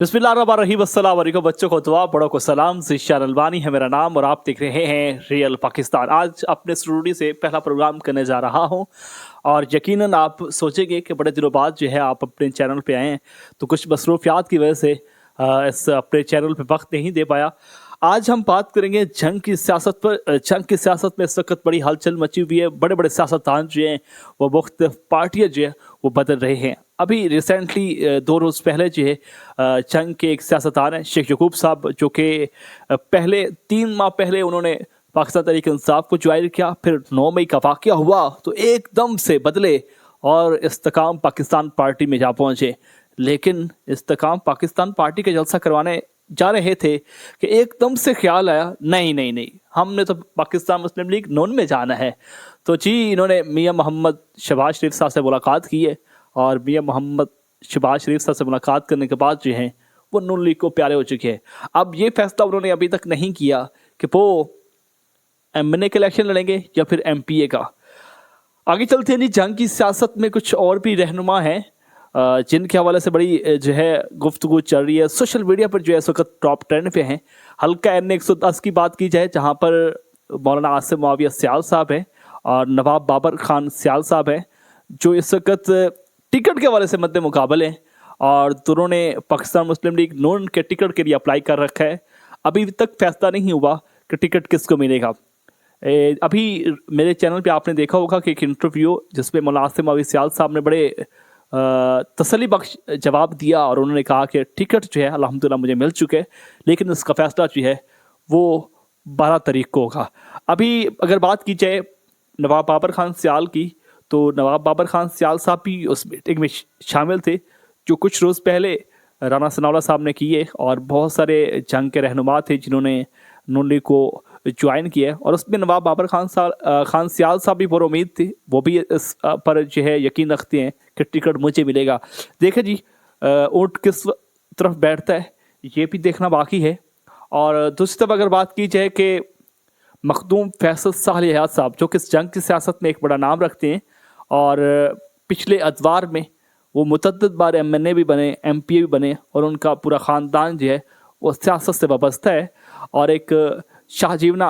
बिस्मिल्लाहिर्रहमानिर्रहीम। अस्सलाम वालेकुम बच्चों को दुआ, बड़ों को सलाम। ज़िशान अलवानी है मेरा नाम और आप देख रहे हैं रियल पाकिस्तान। आज अपने स्टूडियो से पहला प्रोग्राम करने जा रहा हूं और यकीनन आप सोचेंगे कि बड़े दिनों बाद जो है आप अपने चैनल पे आए हैं, तो कुछ मसरूफियात की वजह से इस अपने चैनल पे वक्त नहीं दे पाया। आज हम बात करेंगे जंग की सियासत पर। जंग की सियासत में इस वक्त बड़ी हलचल मची हुई है। बड़े बड़े सियासतदान जो हैं वो मुख्तलिफ पार्टियाँ जो है वो बदल रहे हैं। अभी रिसेंटली 2 रोज़ पहले जो है जंग के एक सियासतदान हैं शेख यकूब साहब, जो कि पहले 3 माह पहले उन्होंने पाकिस्तान तहरीक इंसाफ को ज्वाइन किया। फिर 9 मई का वाक़या हुआ तो एकदम से बदले और इस्तेकाम पाकिस्तान पार्टी में जा पहुँचे। लेकिन इस्तेकाम पाकिस्तान पार्टी का जलसा करवाने जा रहे थे कि एकदम से ख्याल आया, नहीं नहीं नहीं, हमने तो पाकिस्तान मुस्लिम लीग नून में जाना है। तो जी इन्होंने मियां मोहम्मद शहबाज शरीफ साहब से मुलाकात की है और मियां मोहम्मद शहबाज शरीफ साहब से मुलाकात करने के बाद जो हैं वो नून लीग को प्यारे हो चुके हैं। अब ये फैसला उन्होंने अभी तक नहीं किया कि वो एमएनए के इलेक्शन लड़ेंगे या फिर एमपीए का। आगे चलते हैं। जंग की सियासत में कुछ और भी रहनुमा हैं जिनके हवाले से बड़ी जो है गुफ्तगू चल रही है। सोशल मीडिया पर जो है इस वक्त टॉप ट्रेंड पे हैं। हल्का एन 110 की बात की जाए, जहां पर मौलाना आसिम मुआविया सियाल साहब हैं और नवाब बाबर खान सियाल साहब हैं, जो इस वक्त टिकट के हवाले से मद्दे मुकाबले हैं और दोनों ने पाकिस्तान मुस्लिम लीग नून के टिकट के लिए अप्लाई कर रखा है। अभी तक फैसला नहीं हुआ कि टिकट किसको मिलेगा। अभी मेरे चैनल पे आपने देखा होगा कि एक इंटरव्यू जिसमें मौलाना आसिम मुआविया सियाल साहब ने बड़े तसल्ली बख्श जवाब दिया और उन्होंने कहा कि टिकट जो है अल्हम्दुलिल्लाह मुझे मिल चुके, लेकिन इसका फैसला जो है वो 12 तारीख को होगा। अभी अगर बात की जाए नवाब बाबर खान सियाल की, तो नवाब बाबर खान सियाल साहब भी उस मीटिंग में शामिल थे जो कुछ रोज़ पहले राना सनाउल्लाह साहब ने किए और बहुत सारे जंग के रहनुमा थे जिन्होंने नून लीग को ज्वाइन किया और उसमें नवाब बाबर खान सियाल साहब भी बहुत उम्मीद थी, वो भी इस पर जो है यकीन रखते हैं कि टिकट मुझे मिलेगा। देखें जी ऊँट किस तरफ बैठता है ये भी देखना बाकी है। और दूसरी तरफ अगर बात की जाए कि मखदूम फैसल साहल हयात साहब, जो कि इस जंग की सियासत में एक बड़ा नाम रखते हैं और पिछले अदवार में वो मुतअद्दिद बार एमएनए भी बने, एमपीए भी बने और उनका पूरा ख़ानदान जो है वो सियासत से वाबस्ता है और एक शाहजीवना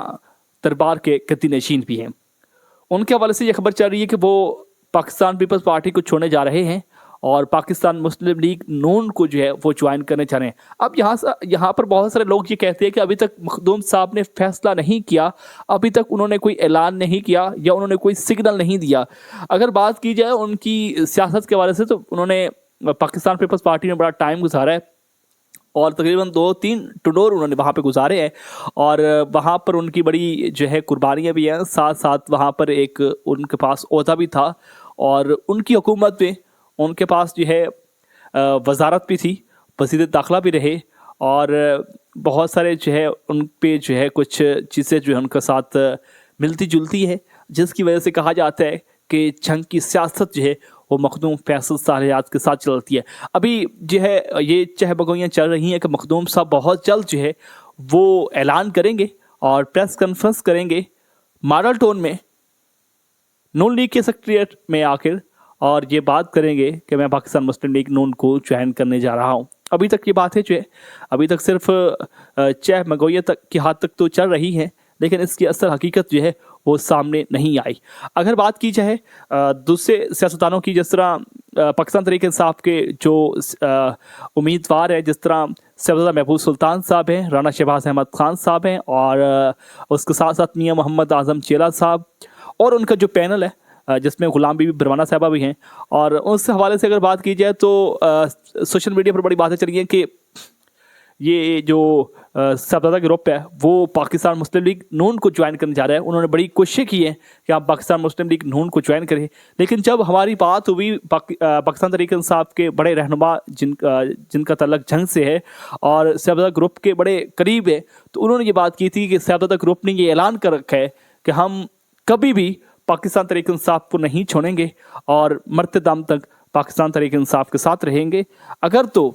दरबार के गद्दी नशीन भी हैं। उनके हवाले से ये खबर चल रही है कि वो पाकिस्तान पीपल्स पार्टी को छोड़ने जा रहे हैं और पाकिस्तान मुस्लिम लीग नून को जो है वो ज्वाइन करने जा रहे हैं। अब यहाँ पर बहुत सारे लोग ये कहते हैं कि अभी तक मखदूम साहब ने फैसला नहीं किया, अभी तक उन्होंने कोई ऐलान नहीं किया या उन्होंने कोई सिग्नल नहीं दिया। अगर बात की जाए उनकी सियासत के हवाले से, तो उन्होंने पाकिस्तान पीपल्स पार्टी में बड़ा टाइम गुजारा है और तकरीबन 2-3 टुडोर उन्होंने वहाँ पे गुजारे हैं और वहाँ पर उनकी बड़ी जो है कुर्बानियाँ भी हैं। साथ साथ वहाँ पर एक उनके पास ओहदा भी था और उनकी हुकूमत में उनके पास जो है वजारत भी थी, वज़ीर दाखिला भी रहे और बहुत सारे जो है उन पे जो है कुछ चीज़ें जो है उनके साथ मिलती जुलती है, जिसकी वजह से कहा जाता है कि जंग की सियासत जो है वो मखदूम फैसल साहल हयात के साथ चलती है। अभी जो है ये चहबगोइयाँ चल रही हैं कि मखदूम साहब बहुत जल्द जो है वो ऐलान करेंगे और प्रेस कॉन्फ्रेंस करेंगे मॉडल टाउन में नून लीग के सेक्रेटेरिएट में आकर और ये बात करेंगे कि मैं पाकिस्तान मुस्लिम लीग नून को ज्वाइन करने जा रहा हूँ। अभी तक ये बातें जो है अभी तक सिर्फ चहबगोइया तक की हद तक तो चल रही है, लेकिन इसकी असल हकीकत जो है वो सामने नहीं आई। अगर बात की जाए दूसरे सियासतदानों की, जिस तरह पाकिस्तान तहरीक इंसाफ के जो उम्मीदवार हैं, जिस तरह सैयद महबूब सुल्तान साहब हैं, राना शहबाज अहमद खान साहब हैं और उसके साथ साथ मियां मोहम्मद आज़म चेला साहब और उनका जो पैनल है जिसमें गुलाम बीबी बरवाना साहबा भी हैं। और उस हवाले से अगर बात की जाए तो सोशल मीडिया पर बड़ी बातें चल रही हैं कि ये जो साहबजादा ग्रुप है वो पाकिस्तान मुस्लिम लीग नून को ज्वाइन करने जा रहा है। उन्होंने बड़ी कोशिश की है कि आप पाकिस्तान मुस्लिम लीग नून को ज्वाइन करें, लेकिन जब हमारी बात हुई पाकिस्तान तहरीक इंसाफ के बड़े रहनुमा जिनका तल्लक जंग से है और साहबजादा ग्रुप के बड़े करीब है, तो उन्होंने ये बात की थी कि साहबजादा ग्रुप ने ये ऐलान कर रखा है कि हम कभी भी पाकिस्तान तहरीक इंसाफ को नहीं छोड़ेंगे और मरते दम तक पाकिस्तान तहरीक इंसाफ के साथ रहेंगे। अगर तो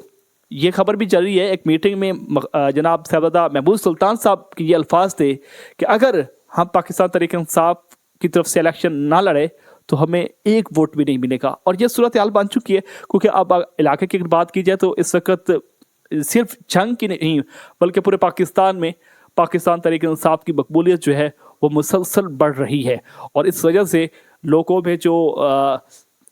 ये खबर भी चल रही है, एक मीटिंग में जनाब साहबजादा महबूब सुल्तान साहब के ये अल्फाज थे कि अगर हम पाकिस्तान तहरीक इंसाफ की तरफ से इलेक्शन ना लड़े तो हमें एक वोट भी नहीं मिलेगा। और ये सूरत हाल बन चुकी है, क्योंकि अब इलाके की बात की जाए तो इस वक्त सिर्फ जंग की नहीं बल्कि पूरे पाकिस्तान में पाकिस्तान तहरीक इंसाफ की मकबूलियत जो है वो मुसलसल बढ़ रही है, और इस वजह से लोगों में जो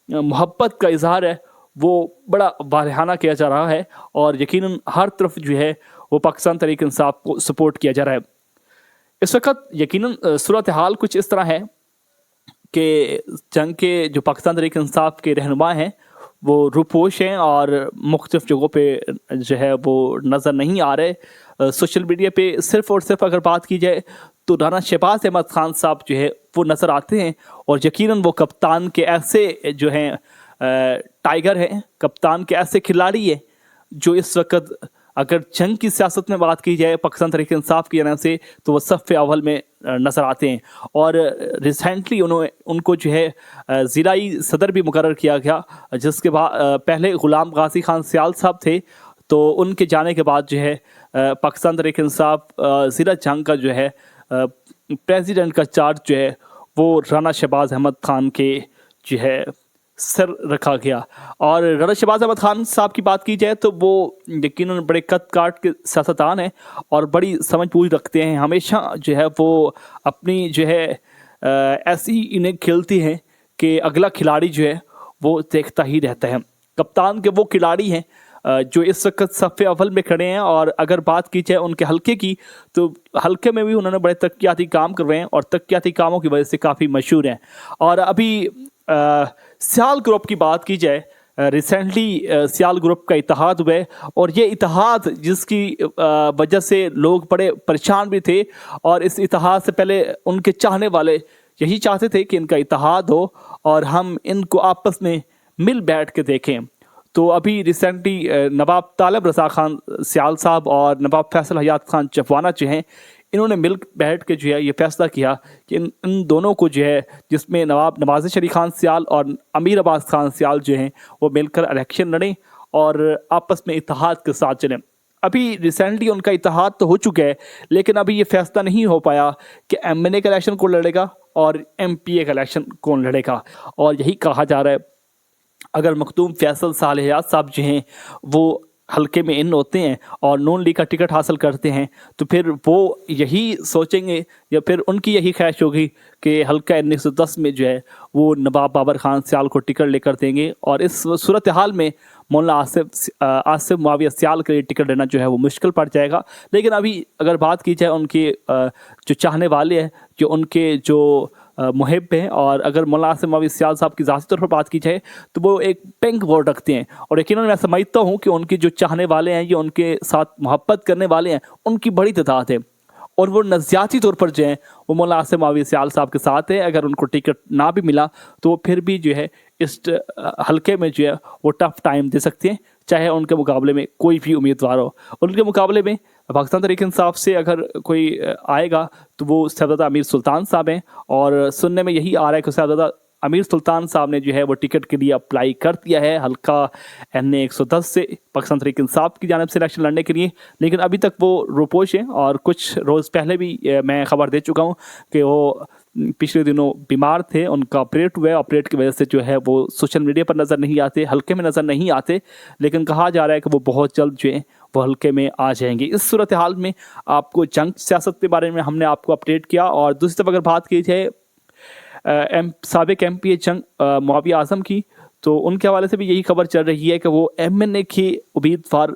मोहब्बत का इजहार है वो बड़ा वारहाना किया जा रहा है, और यकीनन हर तरफ जो है वो पाकिस्तान तहरीक इंसाफ को सपोर्ट किया जा रहा है। इस वक्त यकीनन सूरत हाल कुछ इस तरह है कि जंग के जो पाकिस्तान तहरीक इंसाफ के रहनुमा हैं वो रूपोश हैं और मुख्तलिफ जगहों पे जो है वो नज़र नहीं आ रहे। सोशल मीडिया पे सिर्फ़ और सिर्फ अगर बात की जाए तो राना शहबाज अहमद खान साहब जो है वो नज़र आते हैं, और यकीनन वो कप्तान के ऐसे जो हैं टाइगर हैं, कप्तान के ऐसे खिलाड़ी हैं जो इस वक्त अगर जंग की सियासत में बात की जाए पाकिस्तान तहरीक इंसाफ की जानिब से तो वो सफ़ अव्वल में नज़र आते हैं। और रिसेंटली उनको जो है ज़िलाई सदर भी मुकर्रर किया गया, जिसके बाद पहले ग़ुलाम गाज़ी खान सियाल साहब थे, तो उनके जाने के बाद जो है पाकिस्तान तहरीक इंसाफ ज़िला जंग का जो है प्रेसिडेंट का चार्ज जो है वो राना शहबाज अहमद खान के जो है सर रखा गया। और राना शहबाज अहमद खान साहब की बात की जाए तो वो यकीनन बड़े कद काट के सियासतदान हैं और बड़ी समझ बूझ रखते हैं। हमेशा जो है वो अपनी जो है ऐसी इन्हें खेलती हैं कि अगला खिलाड़ी जो है वो देखता ही रहता है। कप्तान के वो खिलाड़ी हैं जो इस वक्त सफ़े अव्वल में खड़े हैं, और अगर बात की जाए उनके हल्के की तो हल्के में भी उन्होंने बड़े तरक्याती काम कर रहे हैं और तरक्याती कामों की वजह से काफ़ी मशहूर हैं। और अभी सियाल ग्रुप की बात की जाए, रिसेंटली सियाल ग्रुप का इत्तेहाद हुआ है, और ये इत्तेहाद जिसकी वजह से लोग बड़े परेशान भी थे, और इस इत्तेहाद से पहले उनके चाहने वाले यही चाहते थे कि इनका इत्तेहाद हो और हम इनको आपस में मिल बैठ के देखें। तो अभी रिसेंटली नवाब तालब रज़ा खान सियाल साहब और नवाब फैसल हयात खान चफवाना जो हैं, इन्होंने मिल बैठ के जो है ये फैसला किया कि इन दोनों को जो है, जिसमें नवाब नवाज़ शरीफ खान सियाल और अमीर अब्बास खान सियाल जो हैं वो मिलकर इलेक्शन लड़ें और आपस में इत्तेहाद के साथ चलें। अभी रिसेंटली उनका इत्तेहाद तो हो चुका है, लेकिन अभी ये फैसला नहीं हो पाया कि MNA का इलेक्शन कौन लड़ेगा और MPA का इलेक्शन कौन लड़ेगा। और यही कहा जा रहा है अगर मखदूम फैसल सालेहात साहब जो हैं वो हल्के में इन होते हैं और नून लीग का टिकट हासिल करते हैं तो फिर वो यही सोचेंगे या फिर उनकी यही ख्वाहिश होगी कि हल्का 1910 में जो है वो नवाब बाबर खान सियाल को टिकट लेकर देंगे, और इस सूरत हाल में मौलाना आसिफ मुआविया सियाल के लिए टिकट लेना जो है वो मुश्किल पड़ जाएगा। लेकिन अभी अगर बात की जाए उनके जो चाहने वाले हैं, जो उनके जो मुहिब हैं, और अगर मौलाना आसिफ मुआविया सियाल साहब की ज़ाती तौर पर बात की जाए तो वो एक पिंक वोट रखते हैं, और यकीनन मैं समझता हूँ कि उनके जो चाहने वाले हैं, जो उनके साथ मोहब्बत करने वाले हैं, उनकी बड़ी तादाद है, और वो नज़ियाती तौर पर जो है वो मौलाना आसिफ मुआविया सियाल साहब के साथ है। अगर उनको टिकट ना भी मिला तो वो फिर भी जो है इस हल्के में जो है वो टफ टाइम दे सकते हैं, चाहे उनके मुकाबले में कोई भी उम्मीदवार हो। उनके मुकाबले में पाकिस्तान तहरीक इंसाफ से अगर कोई आएगा तो वो साहबजादा अमीर सुल्तान साहब हैं, और सुनने में यही आ रहा है कि साहबजादा अमीर सुल्तान साहब ने जो है वो टिकट के लिए अप्लाई कर दिया है हल्का NA 110 से पाकिस्तान तहरीक इंसाफ की जानिब से इलेक्शन लड़ने के लिए। लेकिन अभी तक वो रोपोश हैं, और कुछ रोज़ पहले भी मैं ख़बर दे चुका हूँ कि वो पिछले दिनों बीमार थे, उनका ऑपरेट हुआ है, ऑपरेट की वजह से जो है वो सोशल मीडिया पर नज़र नहीं आते, हल्के में नज़र नहीं आते, लेकिन कहा जा रहा है कि वो बहुत जल्द जो है वो हल्के में आ जाएंगे। इस सूरत हाल में आपको जंग सियासत के बारे में हमने आपको अपडेट किया, और दूसरी तरफ अगर बात की जाए साबिक MPA जंग मुआविया आज़म की, तो उनके हवाले से भी यही खबर चल रही है कि वो MNA के उम्मीदवार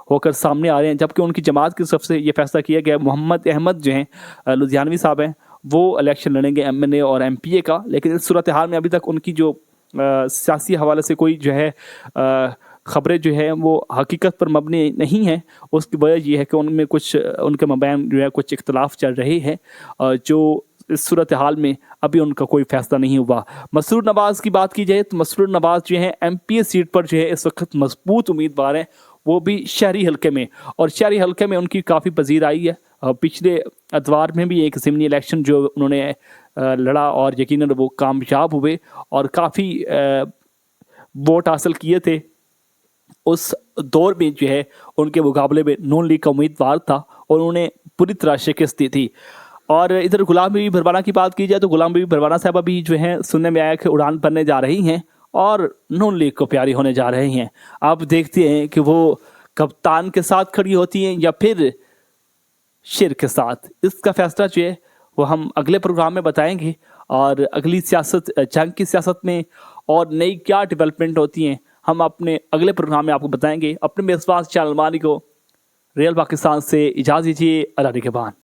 होकर सामने आ रहे हैं, जबकि उनकी जमात की तरफ से ये फैसला किया गया मोहम्मद अहमद जो हैं लुधियानवी साहब हैं वो इलेक्शन लड़ेंगे MNA और MPA का। लेकिन इस सूरत हाल में अभी तक उनकी जो सियासी हवाले से कोई जो है ख़बरें जो है वो हकीकत पर मबनी नहीं हैं। उसकी वजह ये है कि उनमें कुछ उनके मबैन जो है कुछ इख्तलाफ चल रहे हैं, जो इस सूरत हाल में अभी उनका कोई फैसला नहीं हुआ। मसरूर नवाज़ की बात की जाए तो मसरूर नवाज़ जो है MPA सीट पर जो है इस वक्त मजबूत उम्मीदवार हैं, वो भी शहरी हल्के में, और शहरी हल्के में उनकी काफ़ी पजीर आई है। पिछले अतवार में भी एक ज़िमनी इलेक्शन जो उन्होंने लड़ा और यकीनन वो कामयाब हुए और काफ़ी वोट हासिल किए थे। उस दौर में जो है उनके मुकाबले में नून लीग का उम्मीदवार था और उन्होंने पूरी तरह शिकस्त दी थी। और इधर गुलाम बीबी भरवाना की बात की जाए तो गुलाम बीबी भरवाना साहब अभी जो है सुनने में आया कि उड़ान भरने जा रही हैं और नून लीग को प्यारी होने जा रहे हैं। आप देखते हैं कि वो کپتان کے ساتھ کھڑی ہوتی ہیں یا پھر شیر کے ساتھ؟ اس کا فیصلہ جو ہے وہ ہم اگلے پروگرام میں بتائیں گے، اور اگلی سیاست، جنگ کی سیاست میں اور نئی کیا ڈیولپمنٹ ہوتی ہیں ہم اپنے اگلے پروگرام میں آپ کو بتائیں گے۔ اپنے میزبان شاہ البانی کو ریئل پاکستان سے اجازت دیجیے۔ اللہ نگہبان۔